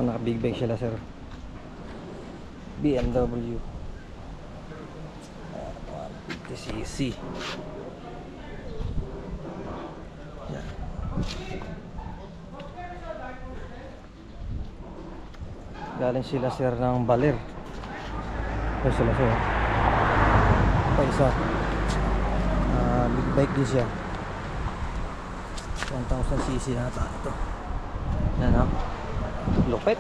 naka big bike sila sir. BMW 150cc. Yan. Galing sila sir ng Baler. Ito sila sir. Pa isa. Big bike din siya. 1000cc na ito. Yan o. Lupit.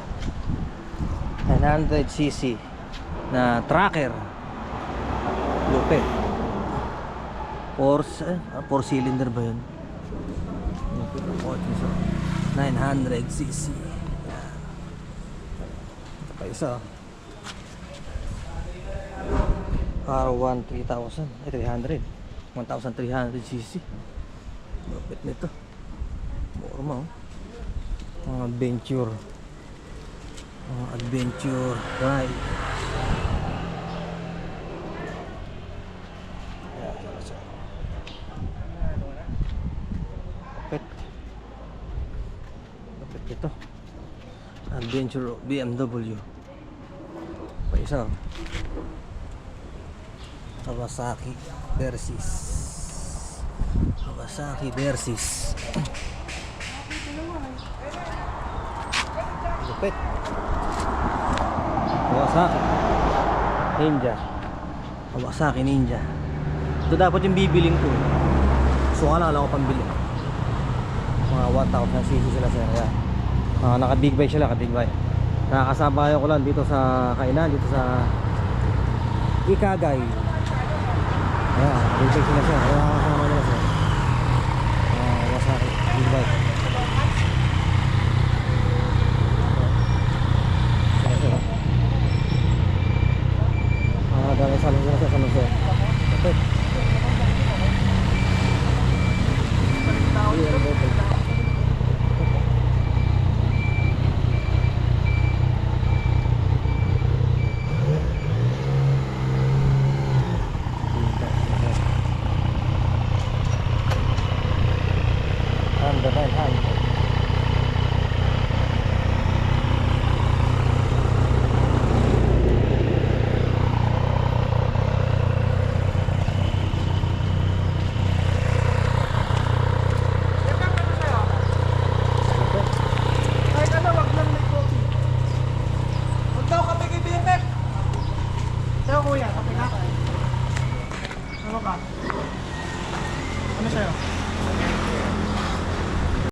900cc na tracker. Lupit. 4 cylinder ba yun? Lupit ng 900cc. Yan. Ito pa isa. R1 3000. 300. 1300cc. Lupit nito. Morma oh. Mga adventure. Adventure ride. Lupit. Lupit ito. Adventure BMW. Pa isa oh. Kawasaki Versys. Kawasaki Versys. Lupit. Kawasaki Ninja. Kawasaki Ninja. Ito dapat yung bibiling ko. So wala ako pambili. Mga 1000cc sila sir. Yan. Naka big bike sila, big bike. Nakakasama ko lang dito sa kainan, dito sa Ikagay. Ayan, big bike sila sir.